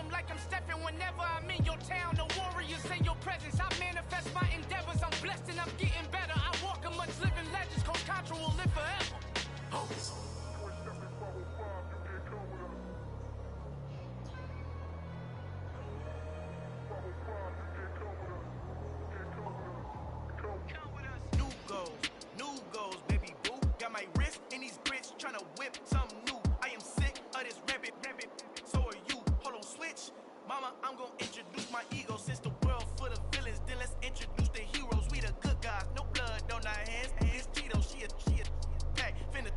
stadium like I'm stepping whenever I'm in your town. The warriors in your presence. I manifest my endeavors. I'm blessed and I'm getting better. I walk amongst living legends. Coach Contra will live forever. Oh. New goals, baby boo. Got my wrist in these grits, tryna whip something new. I am sick of this rabbit. So are you. Hold on, switch. Mama, I'm gonna introduce my ego. Since the world full of villains, then let's introduce the heroes. We the good guys, no blood on our hands. It's Cheeto, she a pack. Finna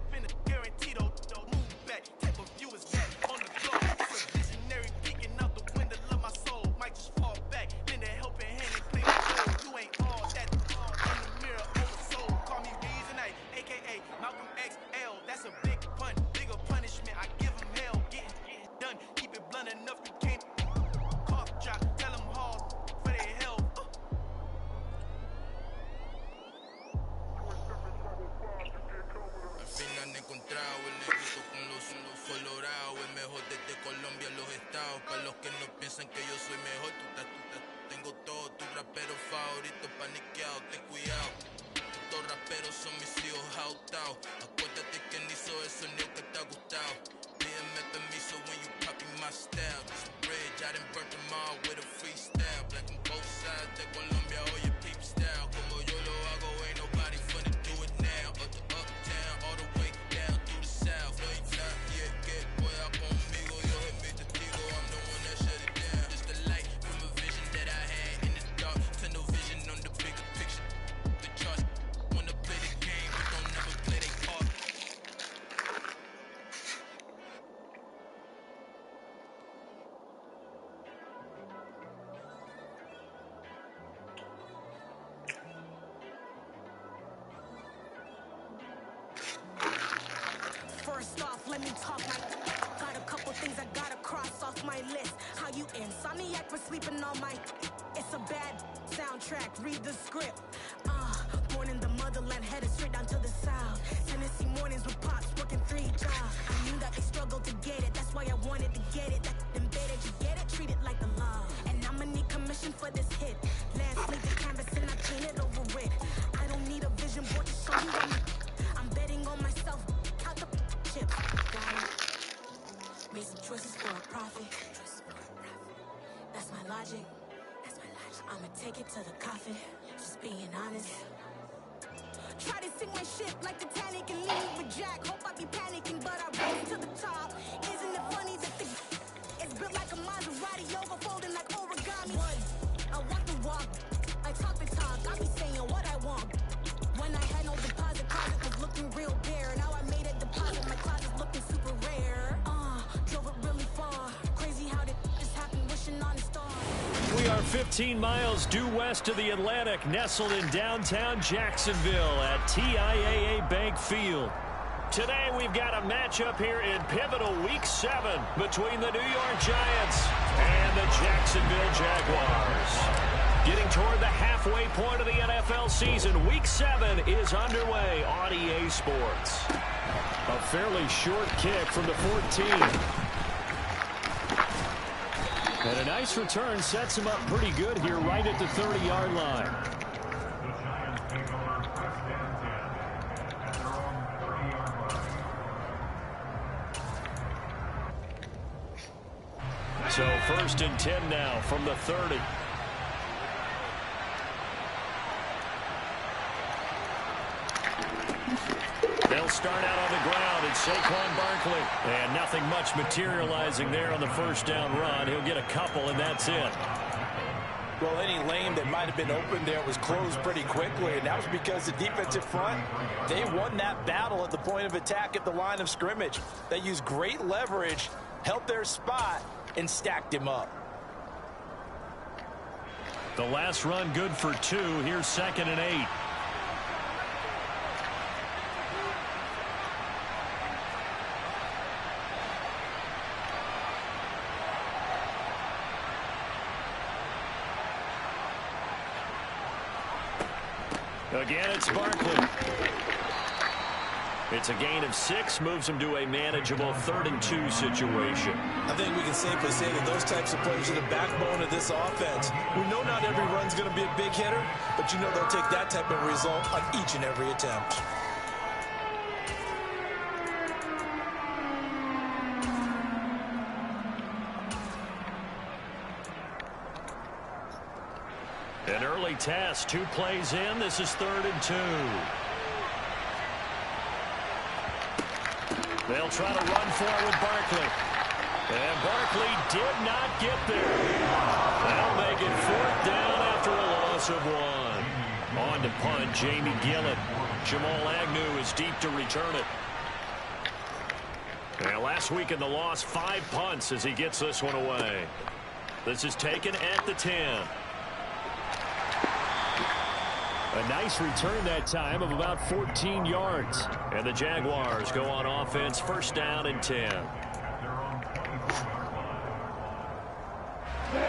guaranteed though. Move back, type of view is that on the floor. It's a visionary peeking out the window of my soul. Might just fall back, lend a helping hand and play my role. You ain't all that. In the mirror, oversoul. Call me Reason A, aka Malcolm XL. That's a big pun, bigger punishment. I give him hell, getting done. Keep it blunt enough, you can't cough drop. Tell them hard for their health. Al fin han encontrado el negrito con los colorados. El mejor desde Colombia a los estados. Para los que no piensan que yo soy mejor, tengo todo tu rapero favorito paniqueado. Ten cuidado, estos raperos son mis hijos jautados. Acuérdate que ni hizo el sonido que te ha gustado. Pídeme permiso when you copy my style. This bridge, I done burnt them all with a freestyle. Black on both sides de Colombia, oye peep style. Como yo lo hago, ain't nobody finna do it now. Uptown, all the way down through the south. No, you not yet, que pueda conmigo. Yo soy mi testigo, I'm the one that shut it down. Just the light from a vision that I had in the dark. Tunnel vision on the bigger picture. The charts wanna play the game, but don't never play their part. First off, let me talk like got a couple things I gotta cross off my list. How you insomniac for sleeping all my it's a bad soundtrack, read the script. Born in the motherland, headed straight down to the south. Tennessee mornings with pops, working 3 jobs. I knew that they struggled to get it, that's why I wanted to get it. That embedded, you get it, treat it like a law. And I'ma need commission for this hit. Last the canvas and I paint it over with. I don't need a vision board to show you I'm betting on myself. Out the chip. Made some choices for a profit. That's my logic. I'ma take it to the coffin. Just being honest. Try to sink my ship like Titanic and leave with Jack. Hope I be panicking, but I rose to the top. Isn't it funny that it's built like a Maserati, overfolding like origami? I walk the walk, I talk the talk. I be saying what I want. When I had no deposit, closet was looking real bare. Now I made a deposit, my closet's looking super rare. Drove it really far. Crazy how did this happen, wishing on a star. We are 15 miles due west of the Atlantic, nestled in downtown Jacksonville at TIAA Bank Field. Today we've got a matchup here in pivotal Week 7 between the New York Giants and the Jacksonville Jaguars. Getting toward the halfway point of the NFL season, Week 7 is underway on EA Sports. A fairly short kick from the 14. And a nice return sets him up pretty good here right at the 30-yard line. So 1st and 10 now from the 30. They'll start out on the ground, and Saquon Barkley. And nothing much materializing there on the first down run. He'll get a couple, and that's it. Well, any lane that might have been open there was closed pretty quickly, and that was because the defensive front, they won that battle at the point of attack at the line of scrimmage. They used great leverage, held their spot, and stacked him up. The last run good for 2. Here's 2nd and 8. Again, it's Barkley. It's a gain of 6, moves them to a manageable 3rd-and-2 situation. I think we can safely say that those types of players are the backbone of this offense. We know not every run's going to be a big hitter, but you know they'll take that type of result on each and every attempt. An early test, 2 plays in. This is 3rd-and-2. They'll try to run for it with Barkley. And Barkley did not get there. That'll make it 4th down after a loss of 1. On to punt, Jamie Gillen. Jamal Agnew is deep to return it. And last week in the loss, 5 punts as he gets this one away. This is taken at the 10. A nice return that time of about 14 yards. And the Jaguars go on offense, 1st down and 10.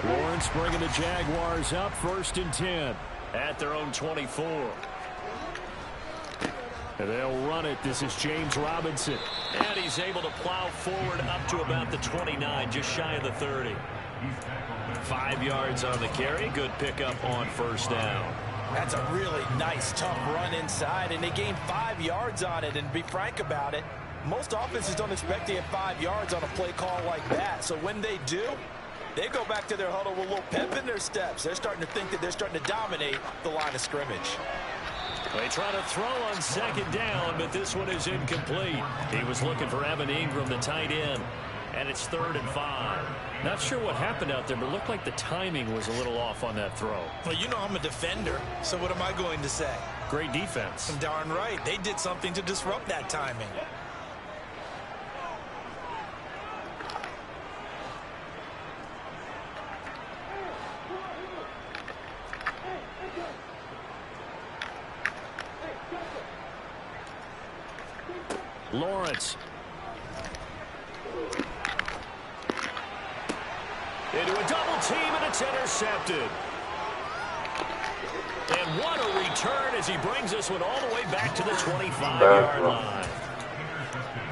Lawrence bringing the Jaguars up, 1st and 10 at their own 24. And they'll run it. This is James Robinson. And he's able to plow forward up to about the 29, just shy of the 30. 5 yards on the carry. Good pickup on 1st down. That's a really nice, tough run inside, and they gained 5 yards on it. And to be frank about it, most offenses don't expect to get 5 yards on a play call like that. So when they do, they go back to their huddle with a little pep in their steps. They're starting to think that they're starting to dominate the line of scrimmage. They try to throw on 2nd down, but this one is incomplete. He was looking for Evan Ingram, the tight end. And it's 3rd and 5. Not sure what happened out there, but it looked like the timing was a little off on that throw. Well, you know I'm a defender, so what am I going to say? Great defense. Darn right. They did something to disrupt that timing. Lawrence. Into a double team, and it's intercepted. And what a return as he brings this one all the way back to the 25-yard line.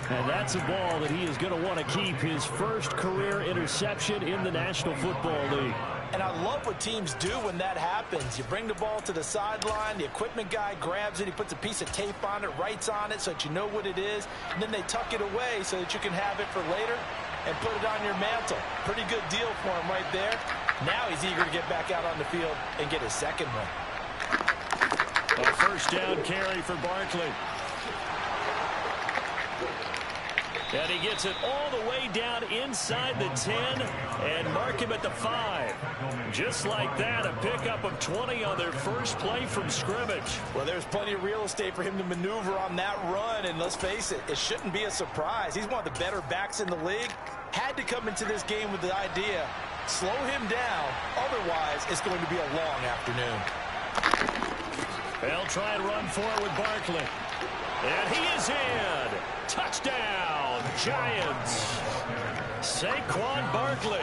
And that's a ball that he is going to want to keep, his first career interception in the National Football League. And I love what teams do when that happens. You bring the ball to the sideline, the equipment guy grabs it, he puts a piece of tape on it, writes on it so that you know what it is, and then they tuck it away so that you can have it for later and put it on your mantle. Pretty good deal for him right there. Now he's eager to get back out on the field and get his 2nd one. A 1st down carry for Barkley. And he gets it all the way down inside the 10 and mark him at the 5. Just like that, a pickup of 20 on their first play from scrimmage. Well, there's plenty of real estate for him to maneuver on that run, and let's face it, it shouldn't be a surprise. He's one of the better backs in the league. Had to come into this game with the idea, slow him down, otherwise it's going to be a long afternoon. They'll try and run for it with Barkley. And he is in. Touchdown, Giants. Saquon Barkley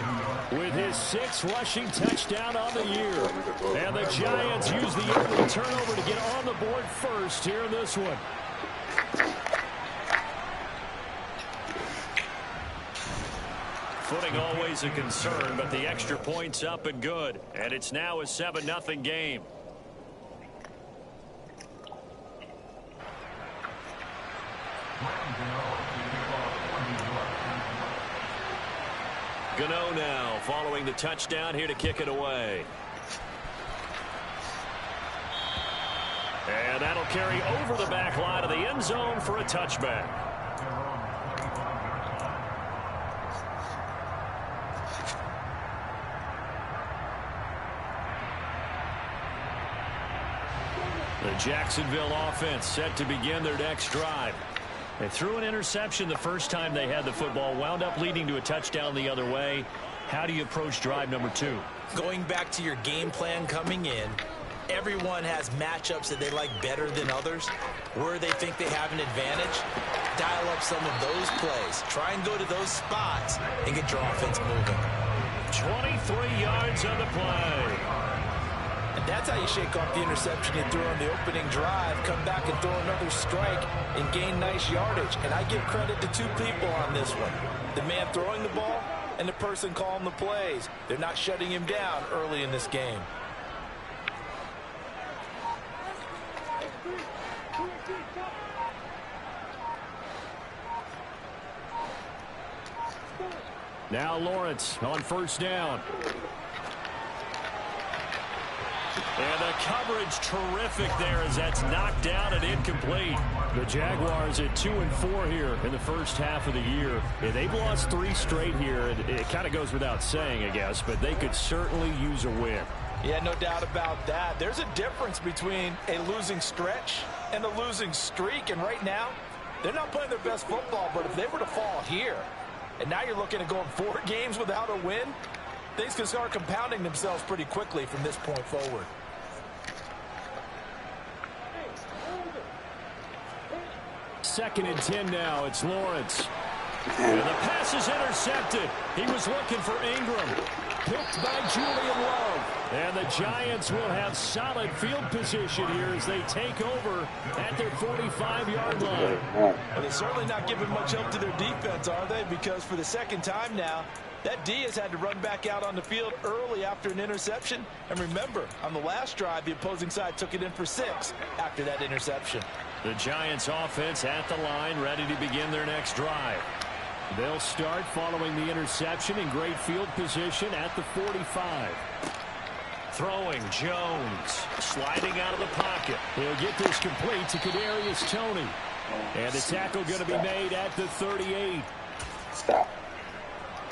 with his 6th rushing touchdown on the year. And the Giants use the early turnover to get on the board first here in this one. Footing always a concern, but the extra point's up and good. And it's now a 7-0 game. Gano now following the touchdown, here to kick it away. And that'll carry over the back line of the end zone for a touchback. The Jacksonville offense set to begin their next drive. They threw an interception the first time they had the football, wound up leading to a touchdown the other way. How do you approach drive number 2? Going back to your game plan coming in, everyone has matchups that they like better than others. Where they think they have an advantage, dial up some of those plays. Try and go to those spots and get your offense moving. 23 yards on the play. And that's how you shake off the interception you threw on the opening drive, come back and throw another strike and gain nice yardage. And I give credit to two people on this one. The man throwing the ball and the person calling the plays. They're not shutting him down early in this game. Now Lawrence on first down. And the coverage terrific there as that's knocked down and incomplete. The Jaguars at 2-4 here in the first half of the year. Yeah, they've lost 3 straight here. It kind of goes without saying, I guess, but they could certainly use a win. Yeah, no doubt about that. There's a difference between a losing stretch and a losing streak. And right now, they're not playing their best football. But if they were to fall here, and now you're looking at going 4 games without a win, things can start compounding themselves pretty quickly from this point forward. Second and 10 now. It's Lawrence. And the pass is intercepted. He was looking for Ingram. Picked by Julian Love. And the Giants will have solid field position here as they take over at their 45-yard line. Well, they're certainly not giving much help to their defense, are they? Because for the second time now, that D has had to run back out on the field early after an interception. And remember, on the last drive, the opposing side took it in for 6 after that interception. The Giants offense at the line, ready to begin their next drive. They'll start following the interception in great field position at the 45. Throwing, Jones, sliding out of the pocket. He'll get this complete to Kadarius Toney. And the tackle going to be made at the 38. Stop.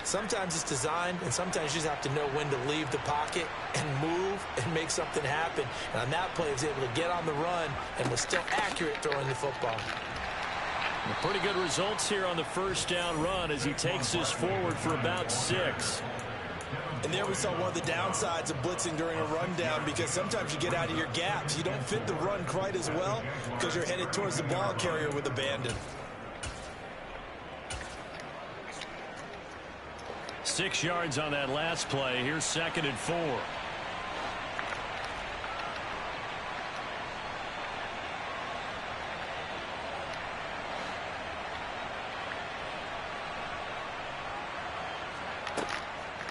Sometimes it's designed, and sometimes you just have to know when to leave the pocket and move and make something happen. And on that play, he was able to get on the run and was still accurate throwing the football. Pretty good results here on the first down run as he takes this forward for about 6. And there we saw one of the downsides of blitzing during a rundown, because sometimes you get out of your gaps. You don't fit the run quite as well because you're headed towards the ball carrier with abandon. 6 yards on that last play. Here's 2nd and 4.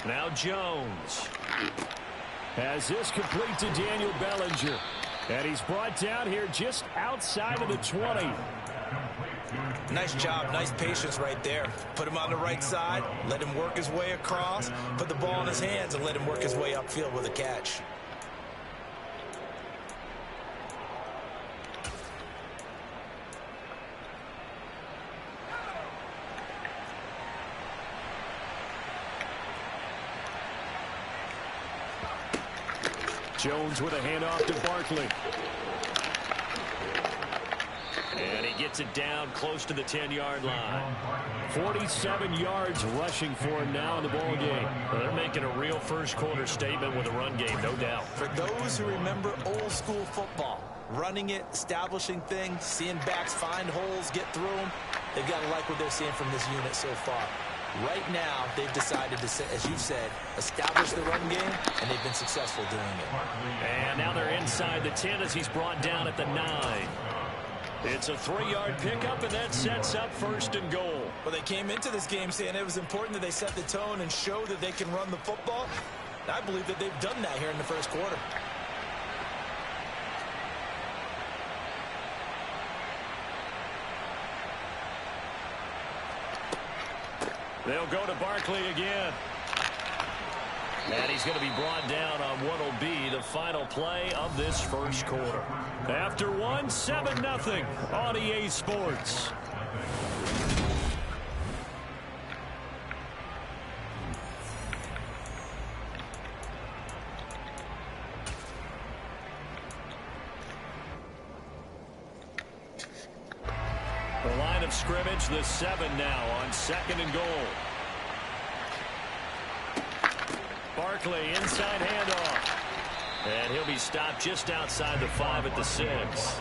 Now Jones has this complete to Daniel Bellinger. And he's brought down here just outside of the 20. Nice job, nice patience right there. Put him on the right side, let him work his way across, put the ball in his hands, and let him work his way upfield with a catch. Jones with a handoff to Barkley. And he gets it down close to the 10-yard line. 47 yards rushing for him now in the ball game. Well, they're making a real first-quarter statement with a run game, no doubt. For those who remember old-school football, running it, establishing things, seeing backs find holes, get through them, they've got to like what they're seeing from this unit so far. Right now, they've decided to, as you said, establish the run game, and they've been successful doing it. And now they're inside the 10 as he's brought down at the 9. It's a 3-yard pickup, and that sets up 1st and goal. Well, they came into this game saying it was important that they set the tone and show that they can run the football. And I believe that they've done that here in the first quarter. They'll go to Barkley again. And he's going to be brought down on what will be the final play of this first quarter. After 7-0 on EA Sports. The line of scrimmage, the 7 now on 2nd and goal. Barkley, inside handoff. And he'll be stopped just outside the 5 at the 6.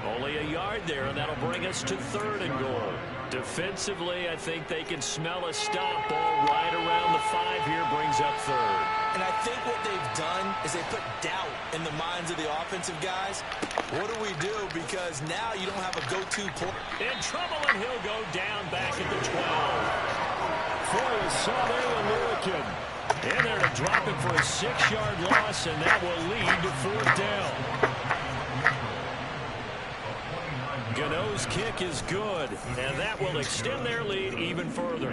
Only a yard there, and that'll bring us to 3rd and goal. Defensively, I think they can smell a stop. Ball right around the 5 here, brings up 3rd. And I think what they've done is they put doubt in the minds of the offensive guys. What do we do? Because now you don't have a go-to play. In trouble, and he'll go down back at the 12. For Asante Aluakin. In there to drop him for a 6-yard loss, and that will lead to 4th down. Gano's kick is good, and that will extend their lead even further.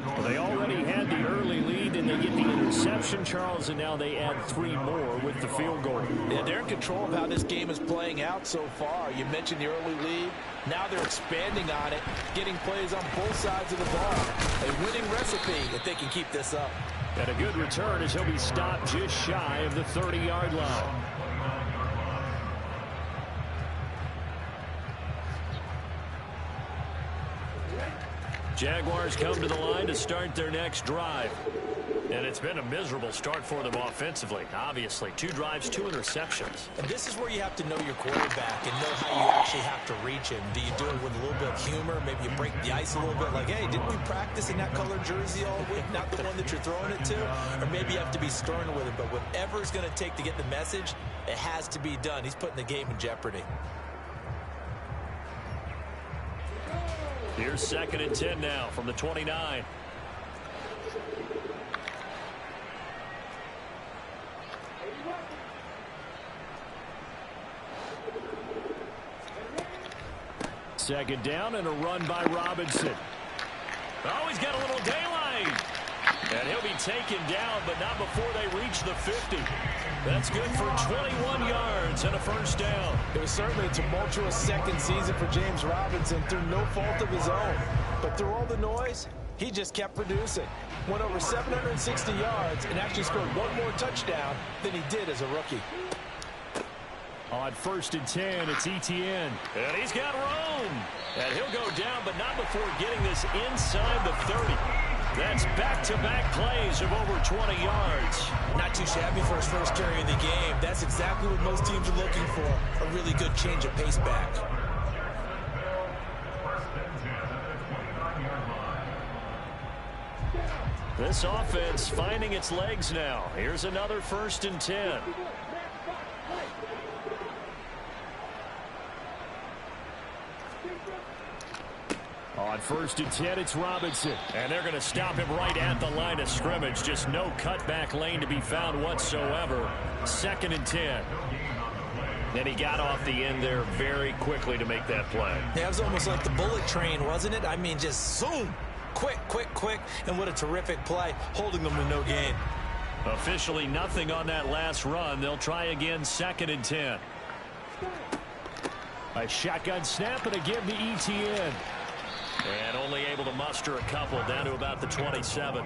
Well, they already had the early lead, and they get the interception, Charles, and now they add 3 more with the field goal. Yeah, they're in control of how this game is playing out so far. You mentioned the early lead. Now they're expanding on it, getting plays on both sides of the ball. A winning recipe if they can keep this up. And a good return as he'll be stopped just shy of the 30-yard line. Jaguars come to the line to start their next drive. And it's been a miserable start for them offensively. Obviously, 2 drives, 2 interceptions. And this is where you have to know your quarterback and know how you actually have to reach him. Do you do it with a little bit of humor? Maybe you break the ice a little bit like, hey, didn't we practice in that color jersey all week? Not the one that you're throwing it to? Or maybe you have to be stern with it. But whatever it's going to take to get the message, it has to be done. He's putting the game in jeopardy. Here's 2nd and 10 now from the 29. Second down and a run by Robinson. Oh, he's got a little daylight. And he'll be taken down, but not before they reach the 50. That's good for 21 yards and a 1st down. It was certainly a tumultuous second season for James Robinson through no fault of his own. But through all the noise, he just kept producing. Went over 760 yards and actually scored 1 more touchdown than he did as a rookie. On 1st and 10, it's Etienne. And he's got room. And he'll go down, but not before getting this inside the 30. That's back-to-back plays of over 20 yards. Not too shabby for his first carry of the game. That's exactly what most teams are looking for. A really good change of pace back. This offense finding its legs now. Here's another 1st and 10. On 1st and 10, it's Robinson. And they're going to stop him right at the line of scrimmage. Just no cutback lane to be found whatsoever. 2nd and 10. And he got off the end there very quickly to make that play. Yeah, it was almost like the bullet train, wasn't it? I mean, just zoom. Quick, quick, quick. And what a terrific play, holding them to no gain. Officially nothing on that last run. They'll try again, 2nd and 10. A shotgun snap and a give to Etienne. And only able to muster a couple down to about the 27.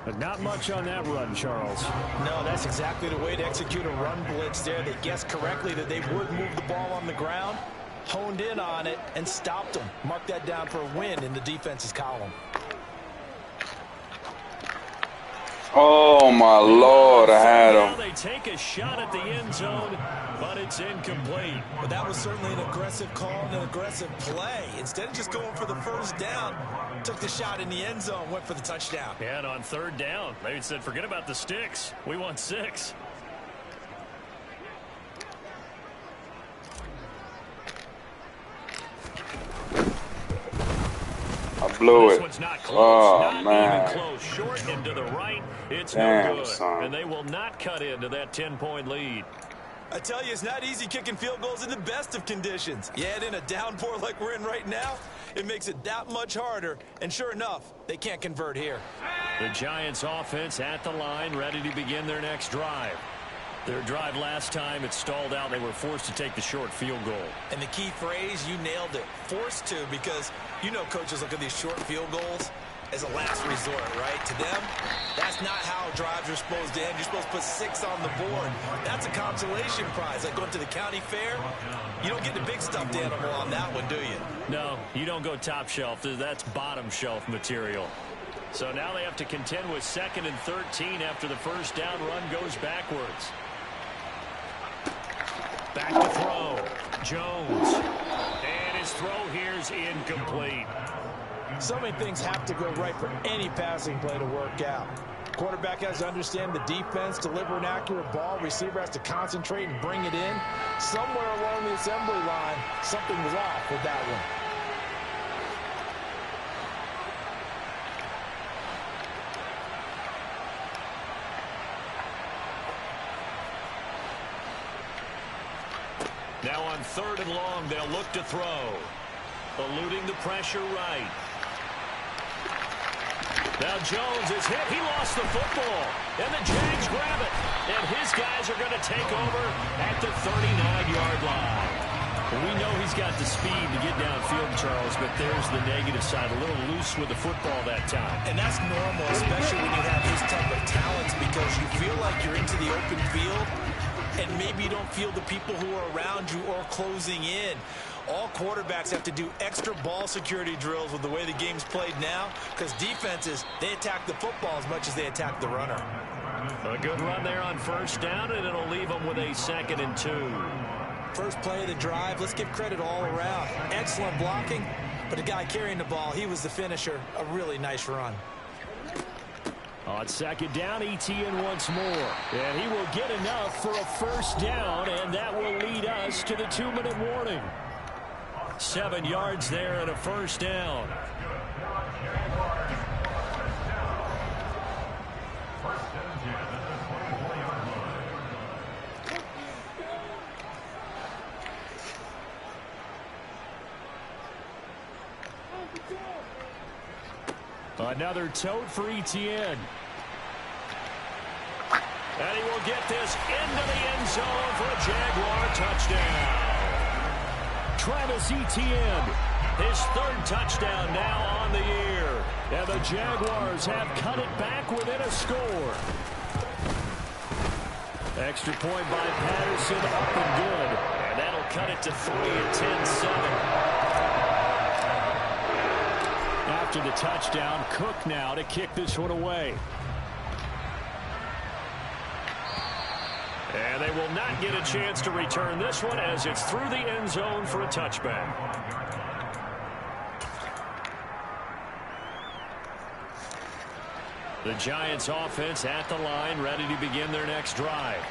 But not much on that run, Charles. No, that's exactly the way to execute a run blitz there. They guessed correctly that they would move the ball on the ground, honed in on it, and stopped them. Mark that down for a win in the defense's column. Oh, my Lord, I had him. They take a shot at the end zone, but it's incomplete. But that was certainly an aggressive call and an aggressive play. Instead of just going for the 1st down, took the shot in the end zone, went for the touchdown. And on 3rd down, they said, forget about the sticks. We want 6. I blew it. Not close. Oh, not man. Even close. Short and to the right. It's Damn, no good. son. And they will not cut into that 10-point lead. I tell you, it's not easy kicking field goals in the best of conditions. You add in a downpour like we're in right now, it makes it that much harder. And sure enough, they can't convert here. The Giants offense at the line, ready to begin their next drive. Their drive last time, it stalled out. They were forced to take the short field goal. And the key phrase, you nailed it, forced to, because you know coaches look at these short field goals as a last resort, right? To them, that's not how drives are supposed to end. You're supposed to put 6 on the board. That's a consolation prize, like going to the county fair. You don't get the big stuffed animal on that one, do you? No, you don't go top shelf. That's bottom shelf material. So now they have to contend with 2nd and 13 after the 1st down run goes backwards. Back to throw. Jones. And his throw here is incomplete. So many things have to go right for any passing play to work out. Quarterback has to understand the defense, deliver an accurate ball. Receiver has to concentrate and bring it in. Somewhere along the assembly line, something was off with that one. Now on 3rd and long, they'll look to throw. Eluding the pressure right. Now Jones is hit. He lost the football. And the Jags grab it. And his guys are going to take over at the 39-yard line. And we know he's got the speed to get downfield, Charles, but there's the negative side. A little loose with the football that time. And that's normal, especially when you have his type of talents, because you feel like you're into the open field, and maybe you don't feel the people who are around you or closing in. All quarterbacks have to do extra ball security drills with the way the game's played now, because defenses, they attack the football as much as they attack the runner. A good run there on 1st down, and it'll leave them with a 2nd and 2. First play of the drive, let's give credit all around. Excellent blocking, but the guy carrying the ball, he was the finisher. A really nice run. On 2nd down, Etienne once more. And he will get enough for a 1st down, and that will lead us to the 2-minute warning. 7 yards there and a 1st down. Another tote for Etienne. And he will get this into the end zone for a Jaguar touchdown. Travis Etienne, his 3rd touchdown now on the year. And the Jaguars have cut it back within a score. Extra point by Patterson, up and good. And that'll cut it to 3 at 10-7. After the touchdown, Cook now to kick this one away. And they will not get a chance to return this one as it's through the end zone for a touchback. The Giants offense at the line, ready to begin their next drive.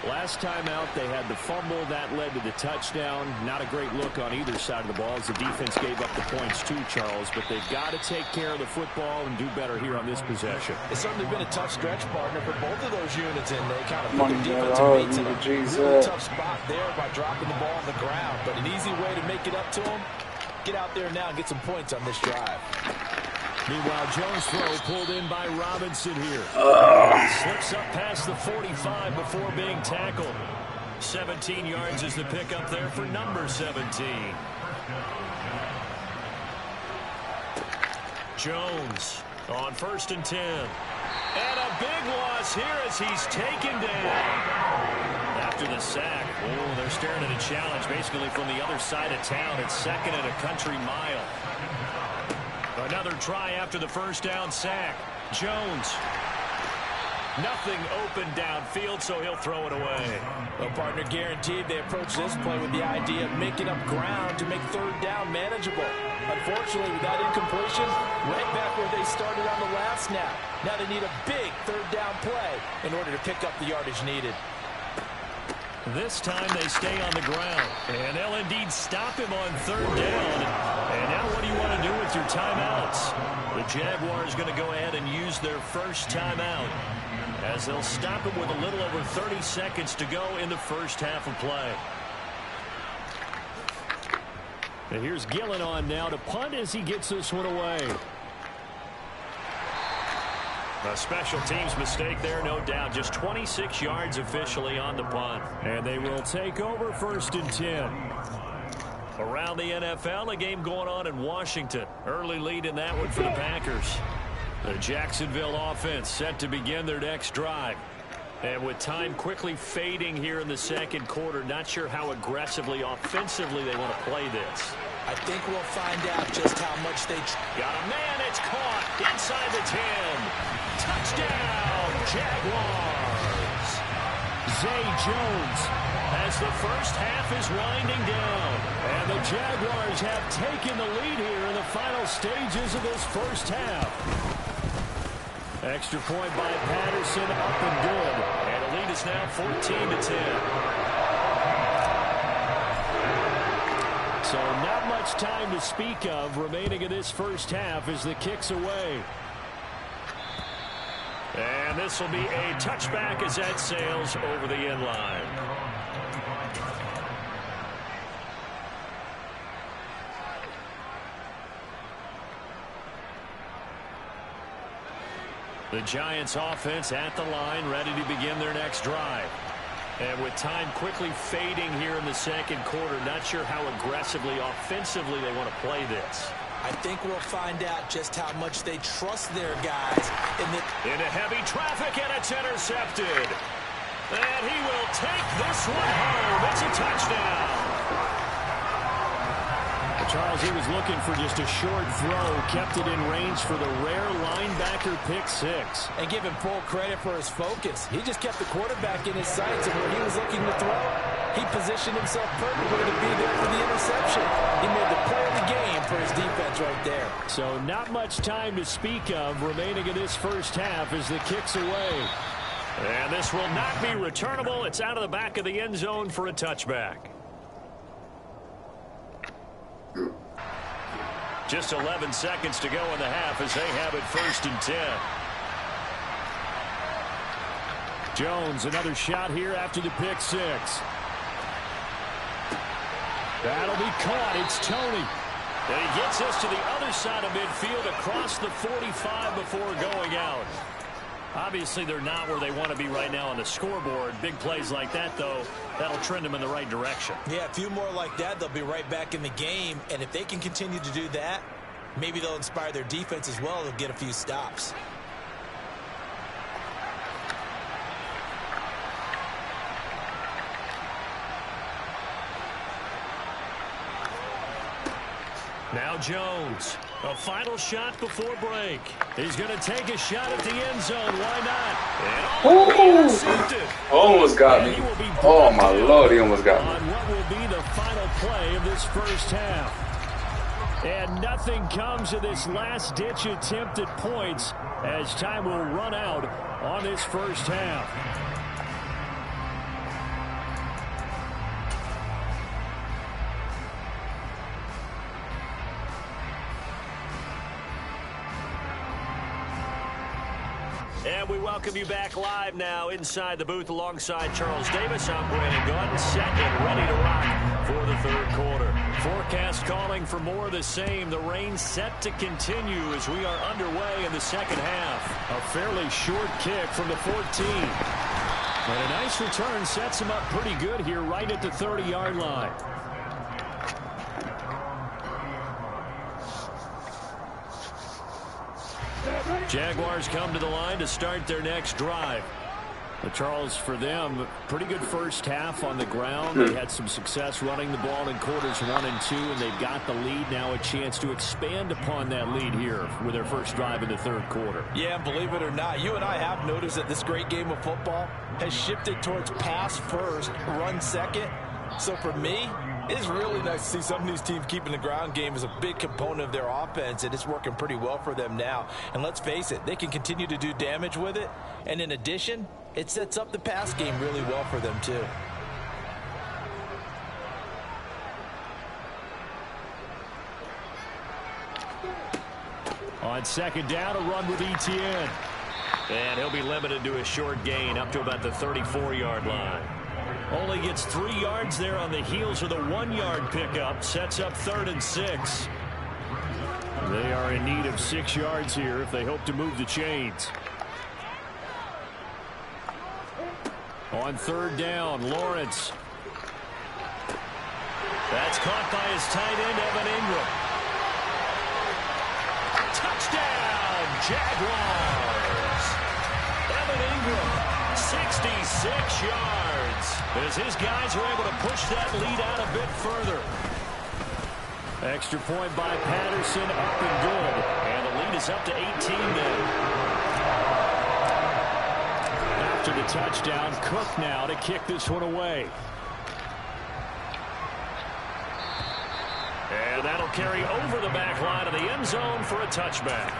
Last time out, they had the fumble. That led to the touchdown. Not a great look on either side of the ball as the defense gave up the points too, Charles. But they've got to take care of the football and do better here on this possession. It's certainly been a tough stretch, partner, for both of those units, and they kind of put their defensive mates in a really tough spot there by dropping the ball on the ground. But an easy way to make it up to them, get out there now and get some points on this drive. Meanwhile, Jones' throw pulled in by Robinson here. Slips up past the 45 before being tackled. 17 yards is the pickup there for number 17. Jones on 1st and 10. And a big loss here as he's taken down. After the sack, oh, they're staring at a challenge basically from the other side of town. It's 2nd and a country mile. Another try after the 1st down sack. Jones. Nothing open downfield, so he'll throw it away. Well, partner, guaranteed they approach this play with the idea of making up ground to make 3rd down manageable. Unfortunately, with that incompletion, right back where they started on the last snap. Now they need a big 3rd down play in order to pick up the yardage needed. This time they stay on the ground, and they'll indeed stop him on 3rd down. And now what do you want to do with your timeouts? The Jaguars going to go ahead and use their 1st timeout as they'll stop him with a little over 30 seconds to go in the 1st half of play. And here's Gillen on now to punt as he gets this one away. A special teams mistake there, no doubt. Just 26 yards officially on the punt. And they will take over 1st and 10. Around the NFL, a game going on in Washington. Early lead in that one for the Packers. The Jacksonville offense set to begin their next drive. And with time quickly fading here in the 2nd quarter, not sure how aggressively, offensively they want to play this. I think we'll find out just how much they... Got a man, it's caught inside the 10. Touchdown, Jaguars. Zay Jones, as the first half is winding down. And the Jaguars have taken the lead here in the final stages of this first half. Extra point by Patterson, up and good. And the lead is now 14-10. So not much time to speak of remaining in this first half as the kick's away. And this will be a touchback as that sails over the end line. The Giants offense at the line, ready to begin their next drive. And with time quickly fading here in the second quarter, not sure how aggressively, offensively they want to play this. I think we'll find out just how much they trust their guys. Into heavy traffic, and it's intercepted. And he will take this one home. It's a touchdown. Charles, he was looking for just a short throw, kept it in range for the rare linebacker pick six. And give him full credit for his focus. He just kept the quarterback in his sights, and when he was looking to throw, he positioned himself perfectly to be there for the interception. He made the play of the game for his defense right there. So not much time to speak of remaining in this first half as the kick's away. And this will not be returnable. It's out of the back of the end zone for a touchback. Just 11 seconds to go in the half as they have it 1st and 10. Jones, another shot here after the pick six. That'll be caught. It's Toney. And he gets us to the other side of midfield across the 45 before going out. Obviously, they're not where they want to be right now on the scoreboard. Big plays like that, though, that'll trend them in the right direction. Yeah, a few more like that, they'll be right back in the game. And if they can continue to do that, maybe they'll inspire their defense as well. They'll get a few stops. Now Jones, a final shot before break. He's going to take a shot at the end zone. Why not? Almost got me. Oh, my Lord, he almost got me. On what will be the final play of this first half. And nothing comes of this last-ditch attempt at points as time will run out on this first half. And we welcome you back live now inside the booth alongside Charles Davis. I'm Brandon Gaudin, set and ready to rock for the third quarter. Forecast calling for more of the same. The rain set to continue as we are underway in the second half. A fairly short kick from the 14. And a nice return sets him up pretty good here right at the 30-yard line. Jaguars come to the line to start their next drive. Charles, for them, pretty good first half on the ground. They had some success running the ball in quarters 1 and 2, and they've got the lead. Now a chance to expand upon that lead here with their first drive in the third quarter. Yeah, believe it or not, you and I have noticed that this great game of football has shifted towards pass first, run second. So for me, it's really nice to see some of these teams keeping the ground game as a big component of their offense, and it's working pretty well for them now. And let's face it, they can continue to do damage with it. And in addition, it sets up the pass game really well for them too. On second down, a run with Etienne. And he'll be limited to a short gain up to about the 34-yard line. Only gets 3 yards there on the heels of the 1-yard pickup. Sets up 3rd and 6. They are in need of 6 yards here if they hope to move the chains. On third down, Lawrence. That's caught by his tight end, Evan Ingram. Touchdown, Jaguars. Evan Ingram, 66 yards. As his guys are able to push that lead out a bit further. Extra point by Patterson, up and good. And the lead is up to 18 now. to the touchdown. Cook now to kick this one away. And that'll carry over the back line of the end zone for a touchback.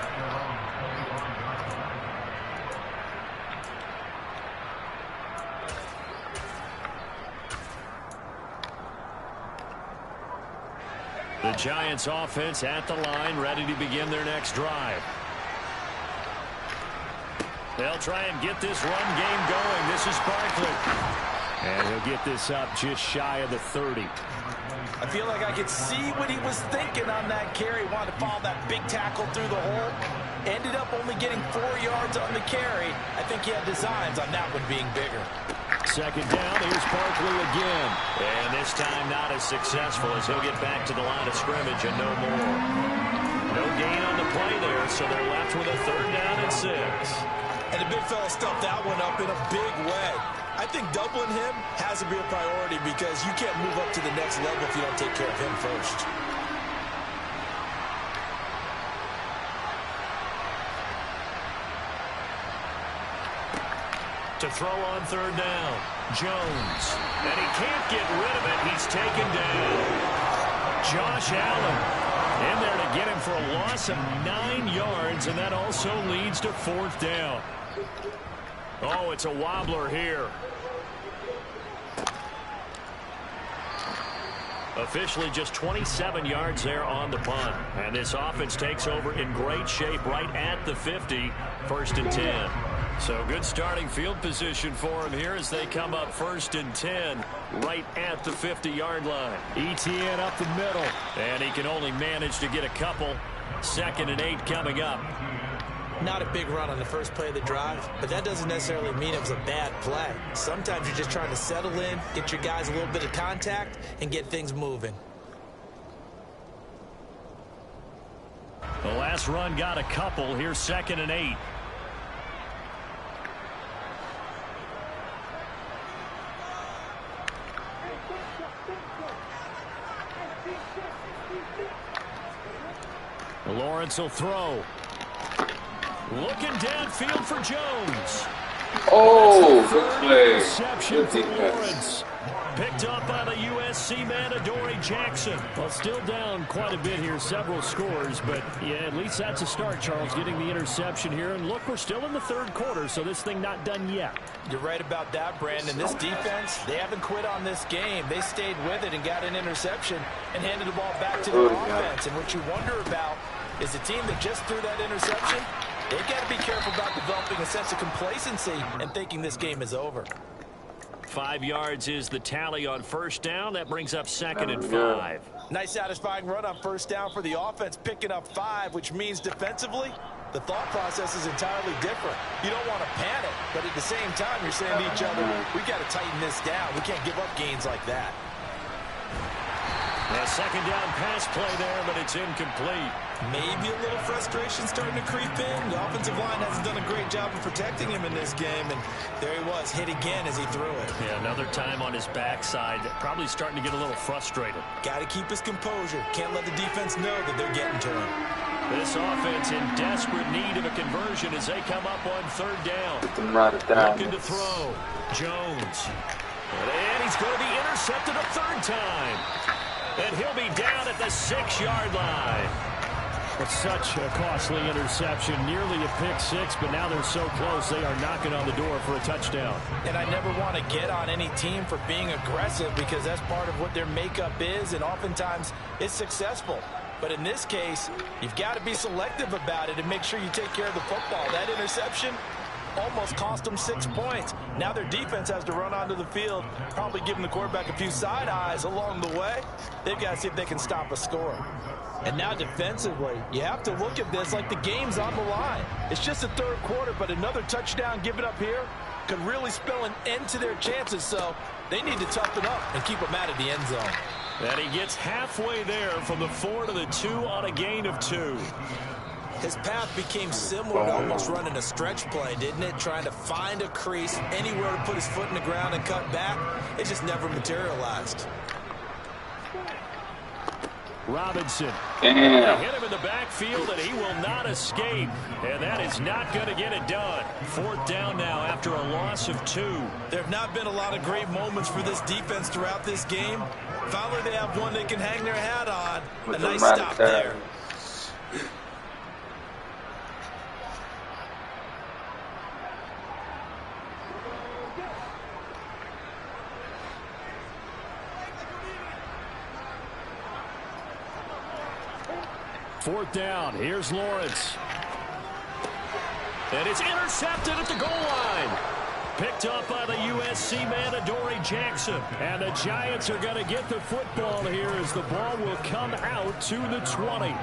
The Giants offense at the line, ready to begin their next drive. They'll try and get this run game going. This is Barkley. And he'll get this up just shy of the 30. I feel like I could see what he was thinking on that carry. Wanted to follow that big tackle through the hole. Ended up only getting 4 yards on the carry. I think he had designs on that one being bigger. Second down, here's Barkley again. And this time not as successful as he'll get back to the line of scrimmage and no more. No gain on the play there, so they're left with a 3rd down and 6. And the big fella stuffed that one up in a big way. I think doubling him has to be a priority because you can't move up to the next level if you don't take care of him first. To throw on 3rd down, Jones. And he can't get rid of it. He's taken down. Josh Allen in there to get him for a loss of 9 yards, and that also leads to 4th down. Oh, it's a wobbler here. Officially just 27 yards there on the punt. And this offense takes over in great shape right at the 50, 1st and 10. So good starting field position for him here as they come up 1st and 10 right at the 50-yard line. ETN up the middle. And he can only manage to get a couple. 2nd and 8 coming up. Not a big run on the first play of the drive, but that doesn't necessarily mean it was a bad play. Sometimes you're just trying to settle in, get your guys a little bit of contact, and get things moving. The last run got a couple. Here's 2nd and 8. Lawrence will throw. Looking downfield for Jones. Oh, good play. Reception Good for defense. Lawrence. Picked up by the USC man, Adoree Jackson. Well, still down quite a bit here, several scores, but yeah, at least that's a start, Charles, getting the interception here. And look, we're still in the 3rd quarter, so this thing not done yet. You're right about that, Brandon. This defense, they haven't quit on this game. They stayed with it and got an interception and handed the ball back to their offense. And what you wonder about is the team that just threw that interception, they've got to be careful about developing a sense of complacency and thinking this game is over. 5 yards is the tally on 1st down. That brings up 2nd and 5. Nice satisfying run on 1st down for the offense, picking up 5, which means defensively, the thought process is entirely different. You don't want to panic, but at the same time, you're saying to each other, we've got to tighten this down. We can't give up gains like that. A 2nd down pass play there, but it's incomplete. Maybe a little frustration starting to creep in. The offensive line hasn't done a great job of protecting him in this game, and there he was, hit again as he threw it. Yeah, another time on his backside, probably starting to get a little frustrated. Got to keep his composure. Can't let the defense know that they're getting to him. This offense in desperate need of a conversion as they come up on 3rd down. Looking to throw. Jones. And he's going to be intercepted a 3rd time. And he'll be down at the 6-yard line. It's such a costly interception, nearly a pick 6, but now they're so close they are knocking on the door for a touchdown. And I never want to get on any team for being aggressive because that's part of what their makeup is, and oftentimes it's successful. But in this case, you've got to be selective about it and make sure you take care of the football. That interception almost cost them 6 points. Now their defense has to run onto the field, probably giving the quarterback a few side eyes along the way. They've got to see if they can stop a score. And now defensively, you have to look at this like the game's on the line. It's just the 3rd quarter, but another touchdown given up here could really spell an end to their chances. So they need to toughen up and keep them out of the end zone. And he gets halfway there from the 4 to the 2 on a gain of 2. His path became similar to almost running a stretch play, didn't it? Trying to find a crease, anywhere to put his foot in the ground and cut back. It just never materialized. Robinson. Damn. They hit him in the backfield, and he will not escape. And that is not going to get it done. 4th down now after a loss of 2. There have not been a lot of great moments for this defense throughout this game. Finally, they have one they can hang their hat on. A nice stop there. Fourth down. Here's Lawrence. And it's intercepted at the goal line. Picked up by the USC man, Adoree Jackson. And the Giants are going to get the football here as the ball will come out to the 20.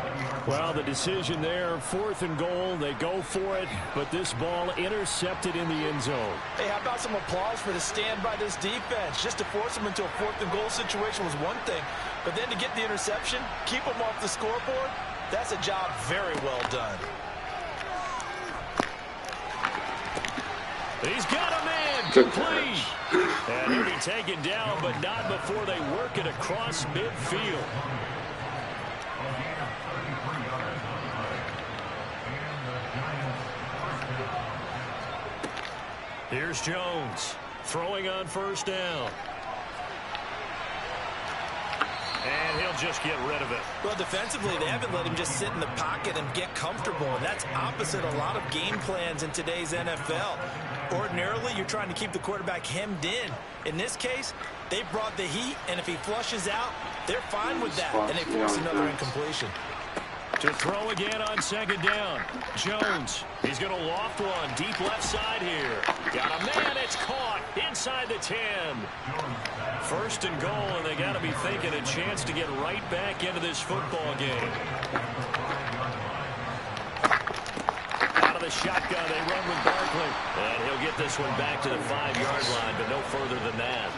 Well, the decision there, 4th and goal. They go for it, but this ball intercepted in the end zone. Hey, how about some applause for the stand by this defense? Just to force them into a 4th and goal situation was one thing, but then to get the interception, keep them off the scoreboard, that's a job very well done. He's got a man complete. And he'll be taken down, but not before they work it across midfield. Here's Jones throwing on 1st down. And he'll just get rid of it. Well, defensively, they haven't let him just sit in the pocket and get comfortable. And that's opposite a lot of game plans in today's NFL. Ordinarily, you're trying to keep the quarterback hemmed in. In this case, they brought the heat, and if he flushes out, they're fine with that. And they force another incompletion. To throw again on 2nd down. Jones. He's going to loft one deep left side here. Got a man. It's caught inside the 10. 1st and goal, and they got to be thinking a chance to get right back into this football game. Out of the shotgun, they run with Barkley. And he'll get this one back to the 5-yard line, but no further than that.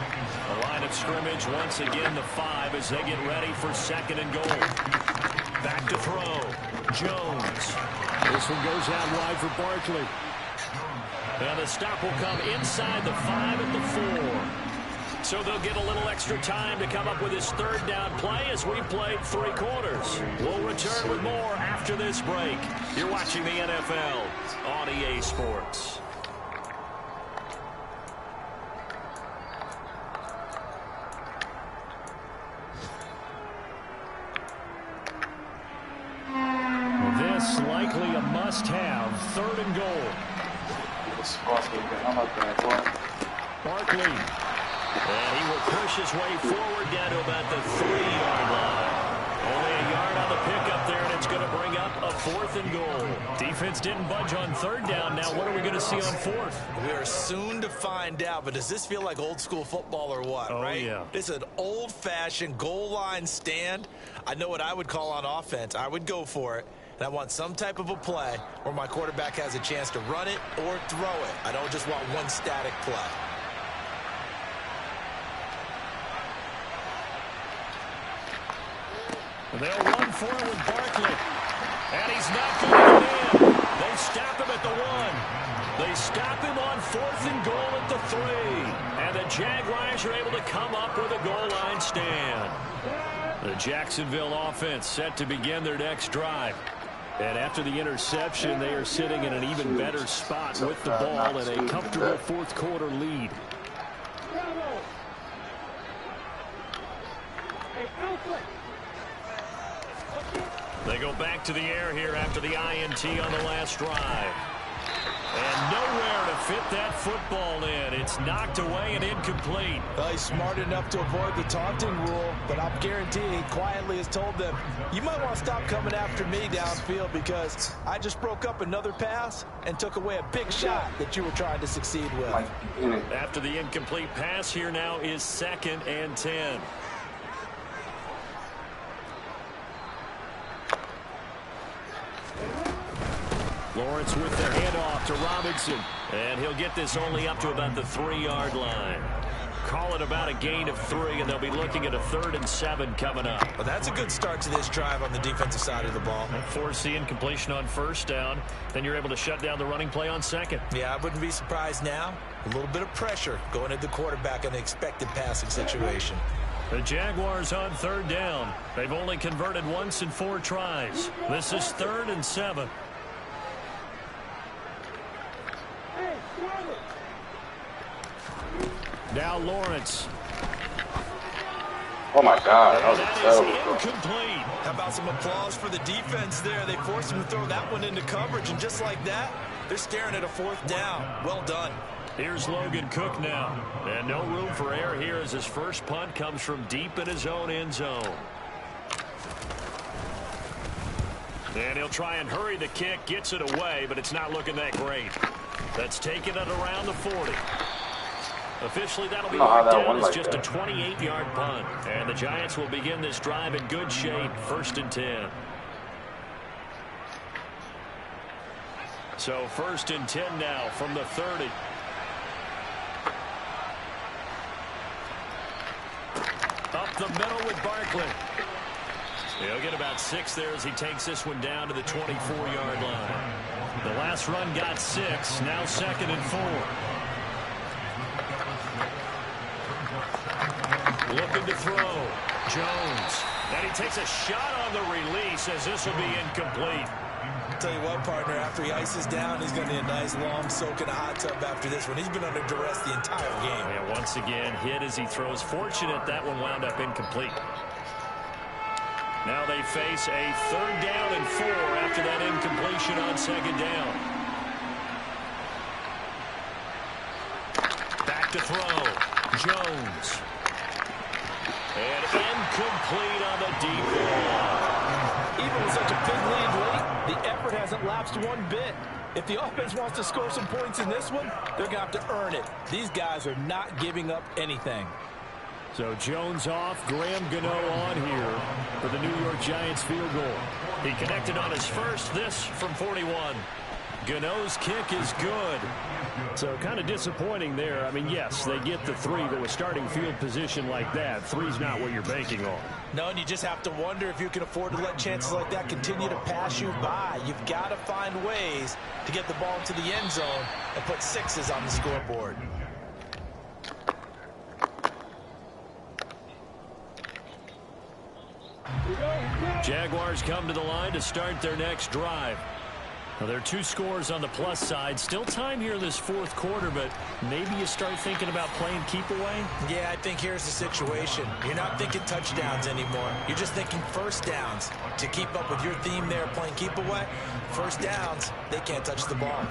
The line of scrimmage, once again, the 5 as they get ready for 2nd and goal. Back to throw. Jones. This one goes out wide for Barkley. And the stop will come inside the 5 at the 4. So they'll get a little extra time to come up with his 3rd down play as we played 3 quarters. We'll return with more after this break. You're watching the NFL on EA Sports. This likely a must-have 3rd and goal. Barkley. And he will push his way forward down to about the 3-yard line. Only a yard on the pickup there, and it's going to bring up a 4th and goal. Defense didn't budge on 3rd down. Now what are we going to see on 4th? We are soon to find out, but does this feel like old school football or what, right? Yeah. It's an old-fashioned goal line stand. I know what I would call on offense. I would go for it. And I want some type of a play where my quarterback has a chance to run it or throw it. I don't just want one static play. They'll run for it with Barkley. And he's not going to get in. They stop him at the 1. They stop him on 4th and goal at the 3. And the Jaguars are able to come up with a goal line stand. The Jacksonville offense set to begin their next drive. And after the interception, they are sitting in an even better spot with the ball and a comfortable 4th quarter lead. They go back to the air here after the INT on the last drive. And nowhere to fit that football in. It's knocked away and incomplete. Well, he's smart enough to avoid the taunting rule, but I'm guaranteeing he quietly has told them, you might want to stop coming after me downfield because I just broke up another pass and took away a big shot that you were trying to succeed with. After the incomplete pass, here now is 2nd and 10. Lawrence with the handoff to Robinson. And he'll get this only up to about the 3-yard line. Call it about a gain of 3, and they'll be looking at a 3rd and 7 coming up. Well, that's a good start to this drive on the defensive side of the ball. Force the incompletion on 1st down. Then you're able to shut down the running play on 2nd. Yeah, I wouldn't be surprised now. A little bit of pressure going at the quarterback in an expected passing situation. The Jaguars on 3rd down. They've only converted once in 4 tries. This is 3rd and 7. Now Lawrence. Oh my God, that was a terrible throw. Incomplete. How about some applause for the defense there? They forced him to throw that one into coverage, and just like that, they're staring at a 4th down. Well done. Here's Logan Cook now. And no room for error here as his first punt comes from deep in his own end zone. And he'll try and hurry the kick, gets it away, but it's not looking that great. That's taken it around the 40. Officially, that'll be marked down as just a 28-yard punt. And the Giants will begin this drive in good shape, 1st and 10. So 1st and 10 now from the 30. Up the middle with Barkley. He'll get about 6 there as he takes this one down to the 24-yard line. The last run got 6. Now 2nd and 4. Looking to throw. Jones. And he takes a shot on the release as this will be incomplete. I'll tell you what, partner, after he ices down, he's going to need a nice long soak in a hot tub after this one. He's been under duress the entire game. And once again, hit as he throws. Fortunate that one wound up incomplete. Now they face a 3rd down and 4 after that incompletion on 2nd down. Back to throw. Jones. And incomplete on the deep ball. Even with such a big lead late, the effort hasn't lapsed one bit. If the offense wants to score some points in this one, they're going to have to earn it. These guys are not giving up anything. So Jones off, Graham Gano on here for the New York Giants field goal. He connected on his first, this from 41. Gano's kick is good. So kind of disappointing there. I mean, yes, they get the 3, but with starting field position like that, 3's not what you're banking on. No, and you just have to wonder if you can afford to let chances like that continue to pass you by. You've got to find ways to get the ball into the end zone and put 6s on the scoreboard. Jaguars come to the line to start their next drive. Now, there are 2 scores on the plus side. Still time here in this 4th quarter, but maybe you start thinking about playing keep away? Yeah, I think here's the situation. You're not thinking touchdowns anymore. You're just thinking 1st downs. To keep up with your theme there, playing keep away, 1st downs, they can't touch the ball.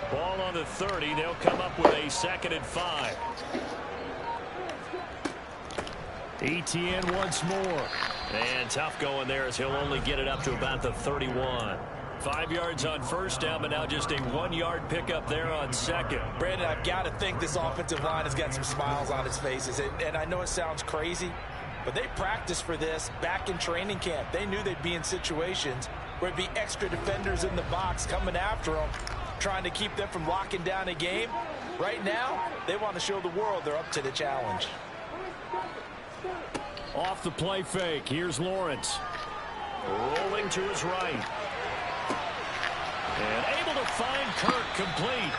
Ball on the 30. They'll come up with a 2nd and 5. ETN once more. And tough going there as he'll only get it up to about the 31. 5 yards on 1st down, but now just a 1-yard pickup there on 2nd. Brandon, I've got to think this offensive line has got some smiles on its faces. And I know it sounds crazy, but they practiced for this back in training camp. They knew they'd be in situations where it'd be extra defenders in the box coming after them, trying to keep them from locking down a game. Right now, they want to show the world they're up to the challenge. Off the play fake. Here's Lawrence. Rolling to his right. And able to find Kirk complete.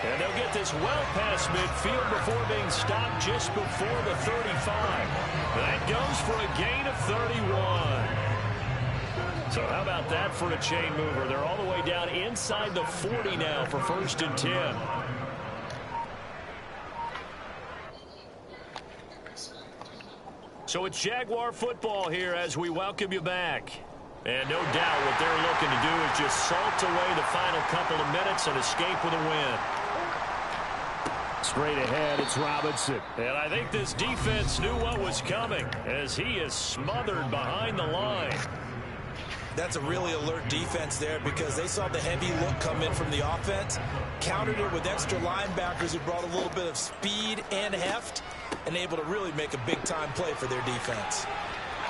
And they'll get this well past midfield before being stopped just before the 35. That goes for a gain of 31. So how about that for a chain mover? They're all the way down inside the 40 now for 1st and 10. So it's Jaguar football here as we welcome you back. And no doubt what they're looking to do is just salt away the final couple of minutes and escape with a win. Straight ahead, it's Robinson. And I think this defense knew what was coming as he is smothered behind the line. That's a really alert defense there because they saw the heavy look come in from the offense, countered it with extra linebackers who brought a little bit of speed and heft, and able to really make a big-time play for their defense.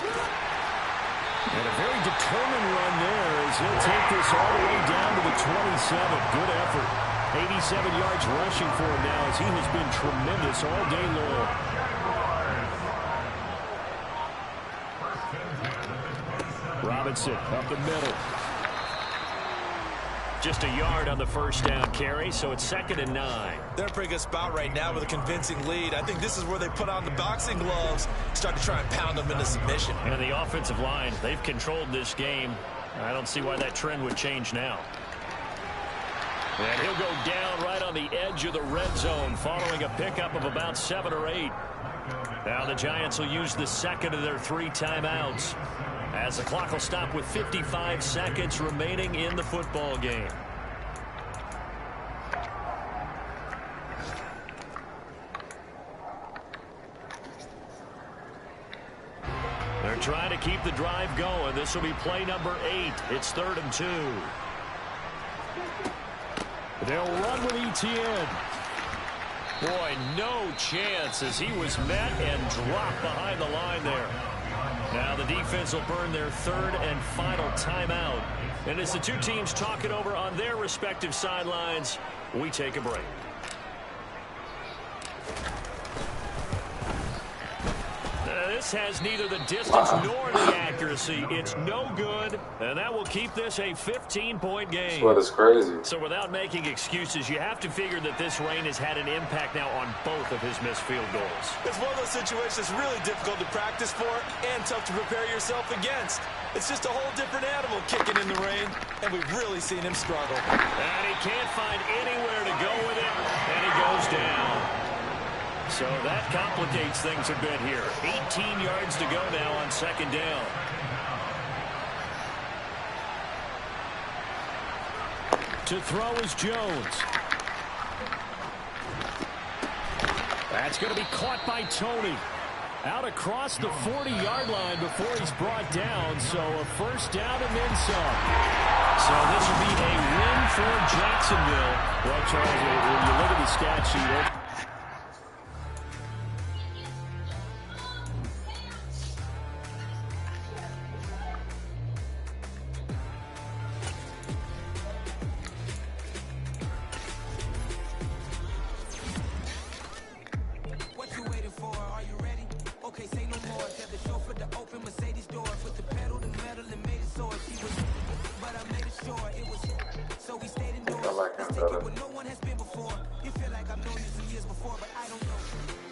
And a very determined run there as he'll take this all the way down to the 27. Good effort. 87 yards rushing for him now as he has been tremendous all day long. Robinson up the middle. Just a yard on the first down carry, so it's 2nd and 9. They're in a pretty good spot right now with a convincing lead. I think this is where they put on the boxing gloves, start to try and pound them into submission. And the offensive line, they've controlled this game. I don't see why that trend would change now. And he'll go down right on the edge of the red zone following a pickup of about 7 or 8. Now the Giants will use the second of their 3 timeouts, as the clock will stop with 55 seconds remaining in the football game. They're trying to keep the drive going. This will be play number 8. It's 3rd and 2. They'll run with Etienne. Boy, no chance as he was met and dropped behind the line there. Now the defense will burn their 3rd and final timeout. And as the two teams talk it over on their respective sidelines, we take a break. This has neither the distance nor the accuracy. It's no good, and that will keep this a 15-point game. What is crazy. So without making excuses, you have to figure that this rain has had an impact now on both of his missed field goals. It's one of those situations really difficult to practice for and tough to prepare yourself against. It's just a whole different animal kicking in the rain, and we've really seen him struggle. And he can't find anywhere to go with it, and he goes down. So that complicates things a bit here. 18 yards to go now on 2nd down. To throw is Jones. That's going to be caught by Tony. Out across the 40-yard line before he's brought down. So a first down and then some. So this will be a win for Jacksonville. Well, Charles, when you look at the stat sheet, I like him better. no one has been before. You feel like I've known you for years before, but I don't know.